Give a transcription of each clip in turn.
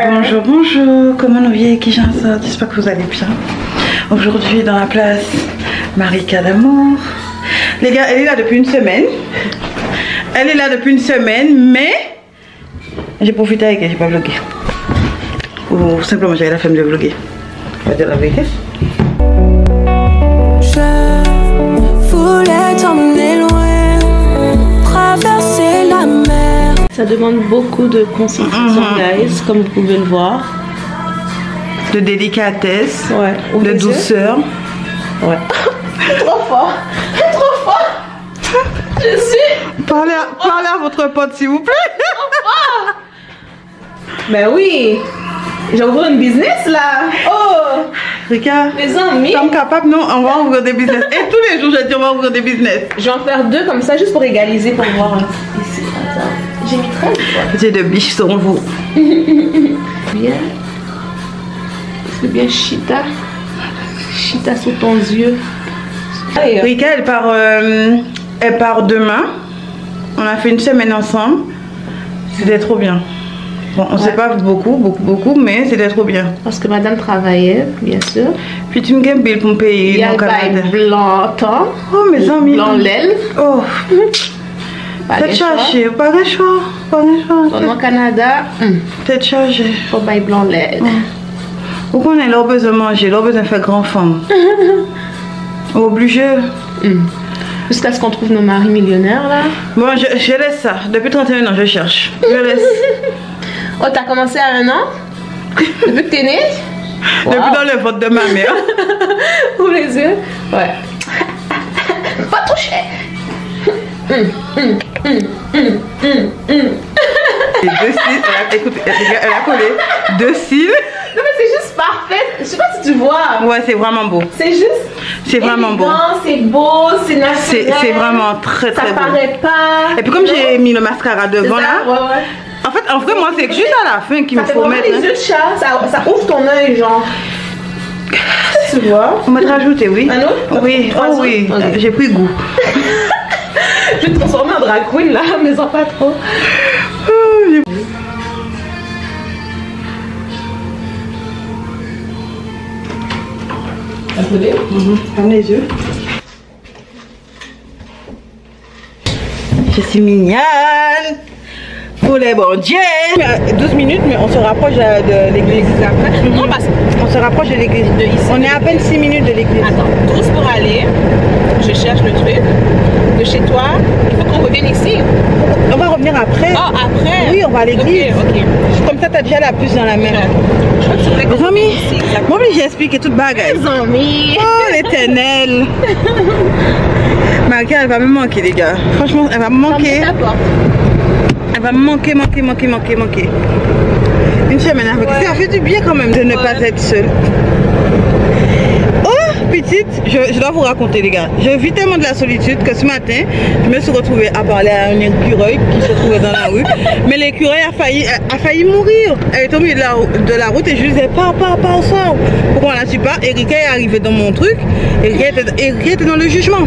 Bonjour, bonjour, comment nous vieilles qui j'en sors, j'espère que vous allez bien. Aujourd'hui dans la place Marika d'amour. Les gars, elle est là depuis une semaine. Elle est là depuis une semaine, mais j'ai profité avec elle, j'ai pas vlogué. Ou simplement j'avais la flemme de vloguer. On va dire la vérité. Je voulais t'emmener loin, traverser la mer. Ça demande beaucoup de concentration, guys, comme vous pouvez le voir. De délicatesse, Ouais. de douceur. Ouais. Trop fort. Trop fort. Je suis. Parlez à votre pote s'il vous plaît. Ben oui. J'ai ouvert une business là. Oh. Rika, Les amis. sommes capables, non, on va ouvrir des business. Et tous les jours je dis on va ouvrir des business. Je vais en faire 2 comme ça juste pour égaliser, pour voir ici comme ça. J'ai mis 13 quoi. J'ai de biches sur vous. Bien. C'est bien Chita. Chita sous ton yeux. Allez, Rika, elle part demain. On a fait une semaine ensemble. C'était trop bien. Bon, on sait pas beaucoup, mais c'était trop bien. parce que madame travaillait, bien sûr. Puis tu me gagnes bill pour me payer. Il y a le bail blanc temps. Oh mes amis. Blanc l'aile. Oh. Pas T'es de choix. chargé, pas de choix. Pas de choix. Dans le Canada, T'es chargé. faut bail blanc l'aile. Pourquoi on a leur besoin de manger, leur besoin de faire grand femme. Obligé. Jusqu'à ce qu'on trouve nos maris millionnaires là. Bon, je laisse ça. Depuis 31 ans, je cherche. Je laisse. Oh, t'as commencé à 1 an? Depuis que t'es née? Depuis dans le ventre de ma mère. Ouvre les yeux. Ouais. Pas toucher. Et 2 cils. Écoute, elle a collé 2 cils. Non mais c'est juste parfait. Je sais pas si tu vois. Ouais, c'est vraiment beau. C'est juste. C'est vraiment beau. C'est beau, c'est naturel. C'est vraiment très Ça beau. paraît pas. Et puis comme j'ai mis le mascara devant C'est ça, là. ouais. En fait, en vrai, moi, c'est juste à la fin qu'il me Ça fait faut vraiment mettre. les yeux de chat. Ça ouvre ton œil, genre. Tu vois? On va te rajouter, oui. Un autre? Oui, oh oui. Ok. J'ai pris goût. Je vais te transformer en drag queen là, mais en pas trop. Ferme les yeux. Je suis mignonne. Pour les bons dieux. 12 minutes, mais on se rapproche de l'église. Non, parce que. On se rapproche de l'église. De ici. On est à peine 6 minutes de l'église. Attends, 12 pour aller. Je cherche le truc. De chez toi, il faut qu'on revienne ici. On va revenir après. Oh, après? Oui, on va à l'église. Ok. Comme ça, t'as déjà la puce dans la main. Je crois que tu voulais qu'on Les amis, revienne ici, exactement. moi, j'ai expliqué toute bagaille. Les amis. Oh, l'éternel. Marika, elle va me manquer, les gars. Franchement, elle va me manquer. Elle va me manquer. Une semaine avec. Ça fait du bien quand même de ne pas être seule. Oh, petite, je dois vous raconter, les gars. Je vis tellement de la solitude que ce matin, je me suis retrouvée à parler à un écureuil qui se trouvait dans la rue. Mais l'écureuil a failli mourir. Elle est au milieu de la route et je lui disais, pars au sort. Pourquoi on la suit pas? Erika est arrivée dans mon truc. Erika était dans le jugement.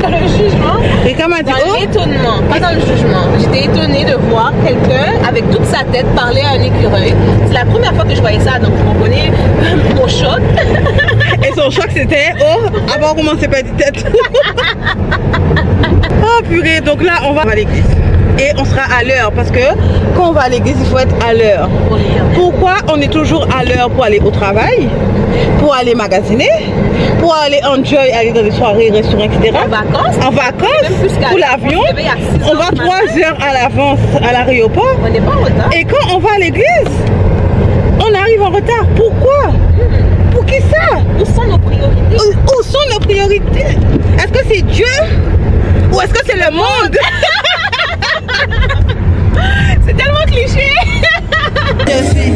Dans le jugement? Erika m'a dit, Dans l'étonnement, pas dans le jugement. J'étais étonnée de voir quelqu'un avec toute sa tête parler à un écureuil. C'est la première fois que je voyais ça, donc vous comprenez mon choc. Et son choc c'était, oh, avant comment c'est pas dit tête. Oh purée, donc là on va à l'église. Et on sera à l'heure parce que quand on va à l'église, il faut être à l'heure. Pourquoi on est toujours à l'heure pour aller au travail, pour aller magasiner, pour aller enjoy, aller dans des soirées, restaurants, etc. En vacances, pour l'avion, on va 3 heures à l'avance à l'aéroport. On n'est pas en retard. Et quand on va à l'église, on arrive en retard. Pourquoi? Pour qui ça? Où sont nos priorités? Où sont nos priorités? Est-ce que c'est Dieu? Ou est-ce que c'est le monde? C'est tellement cliché. Je suis.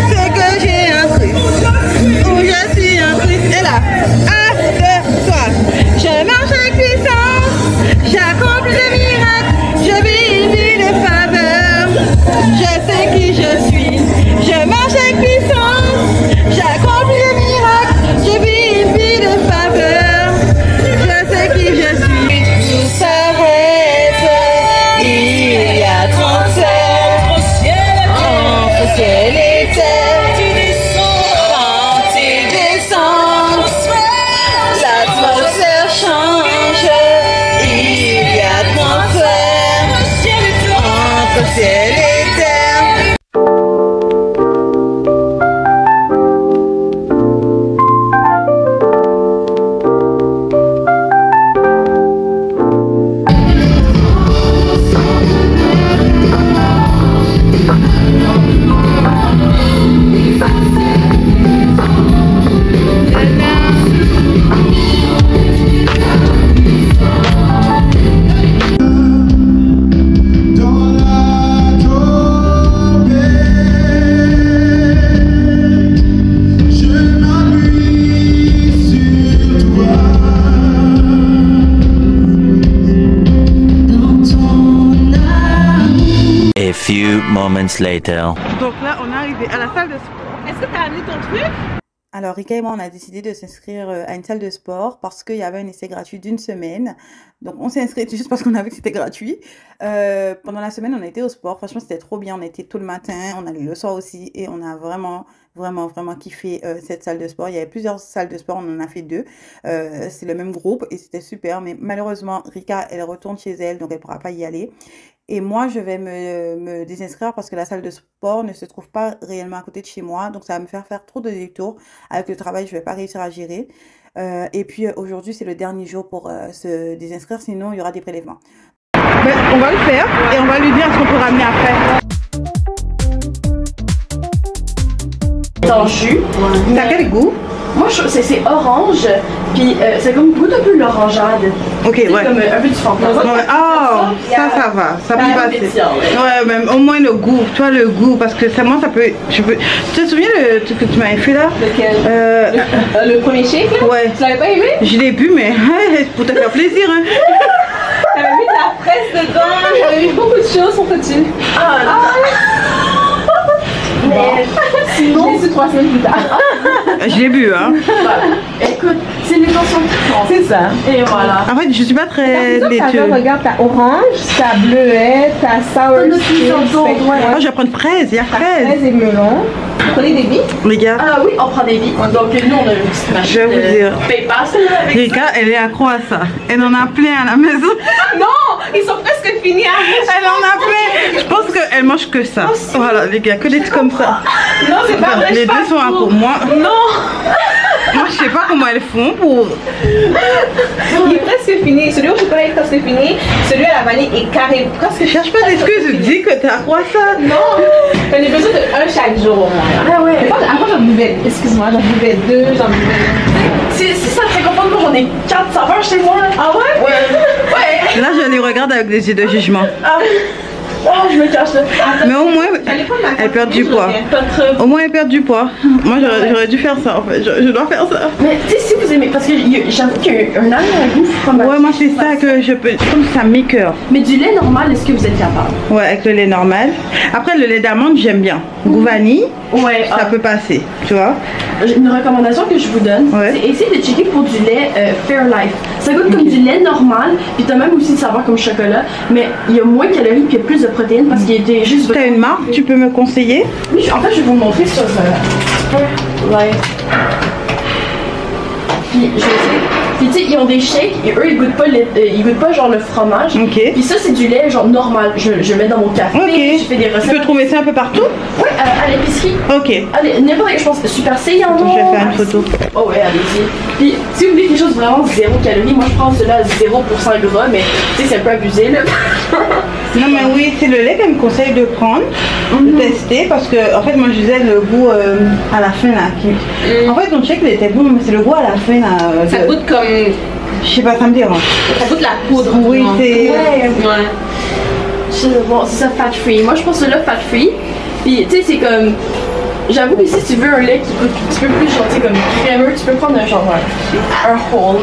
C'est que j'ai un Christ. Où je suis un Christ. Et là, toi. Je marche avec puissance. J'accomplis des miracles. Je vis une vie de faveur. Je sais qui je suis. Je marche avec puissance. J'accomplis des miracles. Je vis une vie de faveur. Je sais qui je suis. Tout s'arrête. Il y a few moments later. Donc là, on est arrivé à la salle de sport. Est-ce que tu as amené ton truc? Alors, Rika et moi, on a décidé de s'inscrire à une salle de sport parce qu'il y avait un essai gratuit d'1 semaine. Donc, on s'est inscrit juste parce qu'on a vu que c'était gratuit. Pendant la semaine, on a été au sport. Franchement, c'était trop bien. On a été tout le matin, on allait le soir aussi et on a vraiment kiffé cette salle de sport. Il y avait plusieurs salles de sport, on en a fait 2. C'est le même groupe et c'était super. Mais malheureusement, Rika, elle retourne chez elle, donc elle ne pourra pas y aller. Et moi, je vais me désinscrire parce que la salle de sport ne se trouve pas réellement à côté de chez moi. Donc, ça va me faire trop de détours. Avec le travail, je ne vais pas réussir à gérer. Et puis, aujourd'hui, c'est le dernier jour pour se désinscrire. Sinon, il y aura des prélèvements. Ben, on va le faire et on va lui dire ce qu'on peut ramener après. Dans le jus. Ça a quel goût? Moi, c'est orange, puis c'est comme goûte un peu l'orangeade. Ok, ouais. Comme un peu du fantôme. Ouais. Oh, ça va. Ça peut passer. Ouais, même au moins le goût. Toi, le goût, parce que ça, moi, ça peut. Tu te souviens le truc que tu m'avais fait là? Lequel? Le premier shake là? Ouais. Tu l'avais pas aimé? Je l'ai bu, mais pour te faire plaisir. Hein. J'avais mis de la fraise dedans, j'avais mis beaucoup de choses pour que tu. Mais sinon, je l'ai su 3 semaines plus tard. Je l'ai bu, hein. Écoute, c'est l'intention qui compte. C'est ça. Et voilà. En fait, je suis pas très laitue. Regarde, t'as orange, t'as bleuet, t'as sour cream. Oh, je vais prendre fraise, il y a fraise. Fraise et melon. Vous prenez des billes? Les gars. Ah oui, on prend des billes. Donc nous, on a une petite machine. Je vais vous dire. PayPass avec Rika, elle est accro à ça. Elle en a plein à la maison. Non, ils sont presque finis. Elle en a plein. Je pense qu'elle mange que ça. Voilà, les gars, que des trucs comme ça. Non, c'est pas vrai. Les deux sont accros. Moi, Non. je sais pas comment elles font pour. Il est presque fini. Celui au chocolat est presque fini. Celui à la vanille est carré. Presque. Cherche pas d'excuses, dis que t'es accro à ça. Non. J'en ai besoin de 1 chaque jour au moins. Ah ouais. Avant j'en buvais, excuse-moi, j'en buvais 2, j'en buvais. Si ça te fait comprendre, moi j'en ai 4 saveurs chez moi. Ah ouais? Ouais. Là, je les regarde avec des yeux de jugement. Oh, je me cache là. Mais au moins, elle perd du poids. Au moins, elle perd du poids. Moi, j'aurais dû faire ça en fait. Je dois faire ça. Mais tu sais, si vous aimez, parce que j'avoue qu'il y a un arrière-goût fromage. Ouais, moi, c'est ça que je peux. Comme ça m'écoeure. Mais du lait normal, est-ce que vous êtes capable? Ouais, avec le lait normal. Après, le lait d'amande, j'aime bien. Goût vanille, ouais, ça peut passer, tu vois. Une recommandation que je vous donne, c'est essayer de checker pour du lait Fairlife. Ça goûte comme du lait normal, puis t'as même aussi une saveur comme chocolat, mais il y a moins de calories puis il y a plus de protéines parce qu'il était juste. T'as une marque, tu peux me conseiller? Oui, en fait, je vais vous montrer sur Fairlife. Puis je sais. Puis tu sais, ils ont des shakes et eux ils goûtent pas genre le fromage. Ok. Puis ça c'est du lait genre normal. Je mets dans mon café. Ok. Je fais des recettes. Tu peux trouver ça un peu partout? Oui, à l'épicerie. Ok. Allez, n'importe quel, je pense Super C, il y en a. Je vais faire une photo. Oh ouais, allez-y. Puis si vous voulez quelque chose vraiment 0 calories, moi je prends cela à 0% gras, mais tu sais c'est un peu abusé là. Non mais oui, c'est le lait qu'elle me conseille de prendre, de tester, parce que en fait moi je disais le goût à la fin là. En fait ton shake il était bon, mais c'est le goût à la fin là. Ça goûte comme. Je sais pas, ça me dérange. Ça goûte la poudre. Oui, c'est. Ouais. Bon, c'est ça, fat free. Moi je pense que là fat free. Puis tu sais c'est comme. J'avoue que si tu veux un lait qui goûte un petit peu plus genre, tu sais, comme crémeux, tu peux prendre un genre un whole.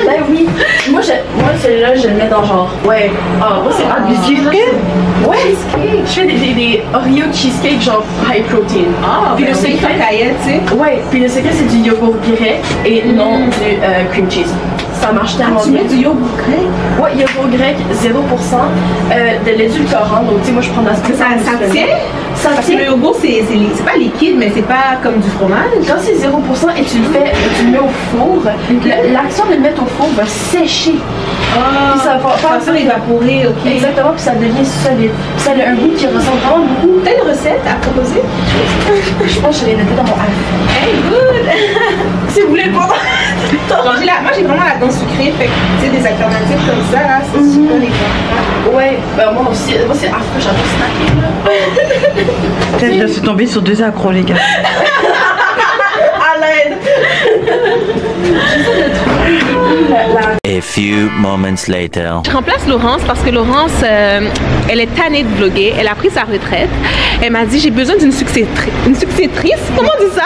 Ben oui. Moi celui-là, je le mets dans genre. Ouais. Ah, moi c'est Du cheesecake? Ouais. Je fais des Oreo cheesecake genre high protein. Ah, puis le secret caillette, tu sais. Ouais. Puis le secret c'est du yogourt grec et non du cream cheese. Ça marche tellement bien. Tu mets du yogourt grec? Ouais, yogourt grec, 0% de l'édulcorant. Donc tu sais, moi je prends la ça tient? Ça parce que le yogourt c'est pas liquide mais c'est pas comme du fromage. Quand c'est 0% et tu le mets au four, l'action de le mettre au four va sécher. Puis ça va faire évaporer, ok. Exactement, puis ça devient solide. Puis ça a un goût qui ressemble vraiment beaucoup. T'as une recette à proposer? Je pense que je l'ai noté dans mon iPhone. Hey, good! Si vous voulez le prendre. Moi j'ai vraiment la dent sucrée, fait que tu sais des alternatives comme ça là, c'est super les ouais, ben moi aussi, moi c'est affreux, j'adore snacker là. Peut-être je suis tombée sur 2 accros les gars. À l'aide. A few moments later. Je remplace Laurence parce que Laurence, elle est tannée de vlogger, elle a pris sa retraite. Elle m'a dit j'ai besoin d'une successrice, comment on dit ça?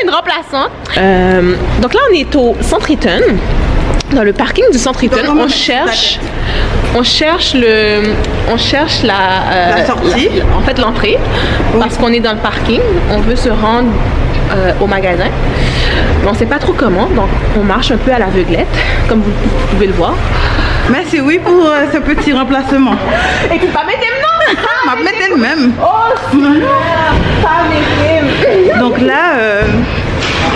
Une remplaçante. Donc là on est au Centre Eaton, dans le parking du Centre Eaton, on cherche. on cherche la sortie. En fait, l'entrée. Oui. Parce qu'on est dans le parking. On veut se rendre au magasin. Mais on ne sait pas trop comment. Donc, on marche un peu à l'aveuglette, comme vous pouvez le voir. Merci, oui, pour ce petit remplacement. Et puis, pas mettre le nom. Ma mettre elle-même. Oh, pas mettre. Donc là,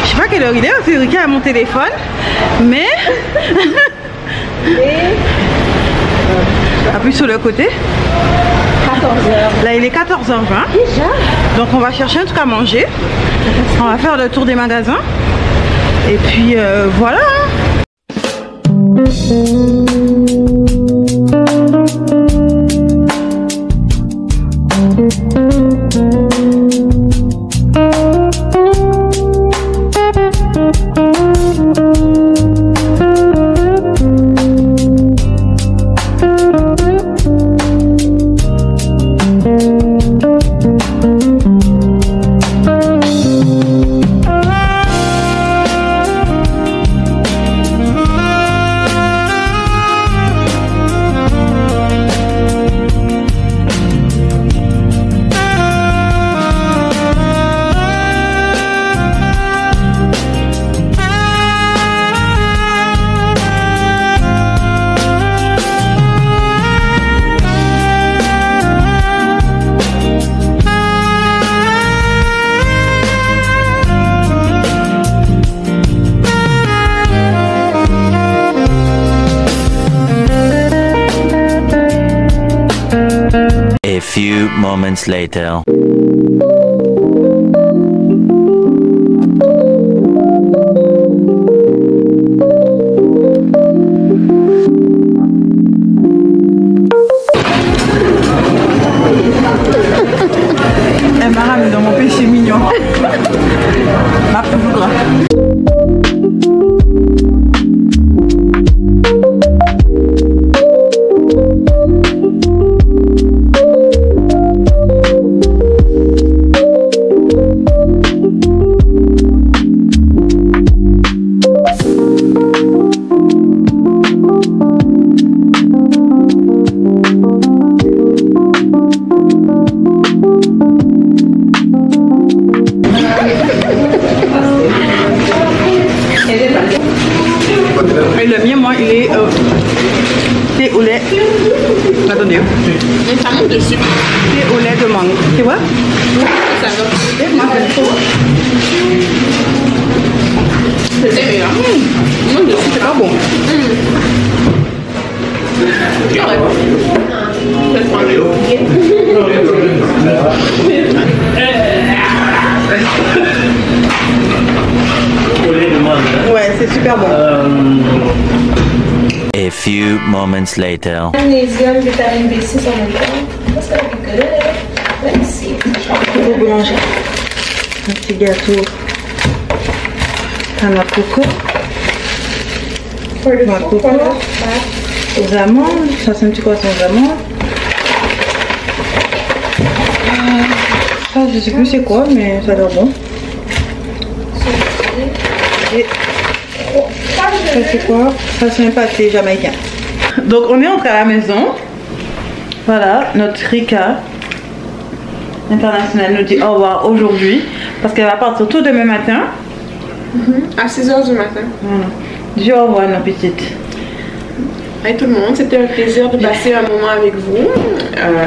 je sais pas quelle heure il est, parce que Rika a mon téléphone. Mais... appuie sur le côté. 14h. Là il est 14h20. Déjà? Donc on va chercher un truc à manger. On va faire le tour des magasins. Et puis voilà. A few moments later. Elle m'a ramené dans mon péché mignon. Ma poudre. Et le mien, moi, il est thé au lait. Attendez. Mais ça monte dessus. Thé au lait de mangue. Tu vois? Ça va. Et moi, j'aime trop. C'est meilleur. Monte dessus, c'est pas bon. Ouais, c'est super bon. A few moments later. Magnésium, vitamine B6 en même temps. That's gonna be good. Let's see. Au boulanger. Un petit gâteau à la coco. Ma coco. Aux amandes. Ça, c'est un petit croissant aux amandes. Ça, je sais plus c'est quoi, mais ça a l'air bon. Et ça, c'est quoi? Ça, c'est un pâté jamaïcain. Donc, on est entré à la maison. Voilà, notre Rika internationale nous dit au revoir aujourd'hui parce qu'elle va partir tout demain matin. À 6h du matin. Voilà. Dis au revoir, nos petites. Hey tout le monde, c'était un plaisir de passer un moment avec vous.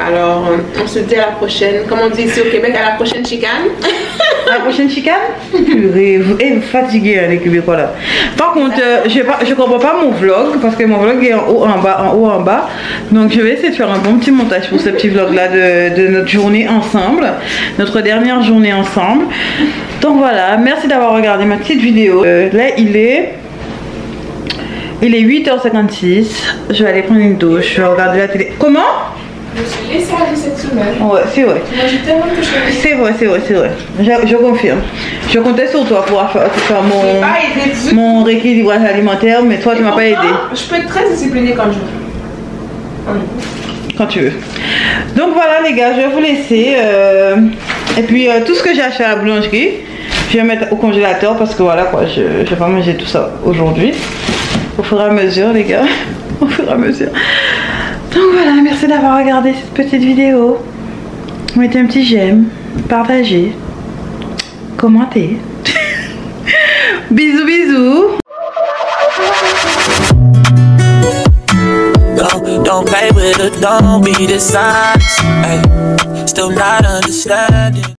Alors, on se dit à la prochaine. Comme on dit ici au Québec, à la prochaine chicane. La prochaine chicane? Purée, vous êtes fatigués, les Québécois là. Par contre, je comprends pas mon vlog parce que mon vlog est en haut, en bas, en haut, en bas. Donc, je vais essayer de faire un bon petit montage pour ce petit vlog là de notre journée ensemble, notre dernière journée ensemble. Donc voilà, merci d'avoir regardé ma petite vidéo. Là, il est 8h56. Je vais aller prendre une douche. Je vais regarder la télé. Comment? Je suis laissée aller cette semaine. Ouais, c'est vrai. Moi, j'ai tellement que je C'est vrai, c'est vrai, c'est vrai. Je confirme. Je comptais sur toi pour faire mon rééquilibrage alimentaire, mais toi, tu m'as pas aidé. Je peux être très disciplinée quand je veux. Quand tu veux. Donc voilà les gars, je vais vous laisser. Et puis tout ce que j'ai acheté à la boulangerie, je vais mettre au congélateur parce que voilà quoi, je vais pas manger tout ça aujourd'hui. Au fur et à mesure les gars. Au fur et à mesure. Donc voilà, merci d'avoir regardé cette petite vidéo. Mettez un petit j'aime, partagez, commentez. Bisous bisous. Don't play with it, don't be dishonest. Ay, still not understanding.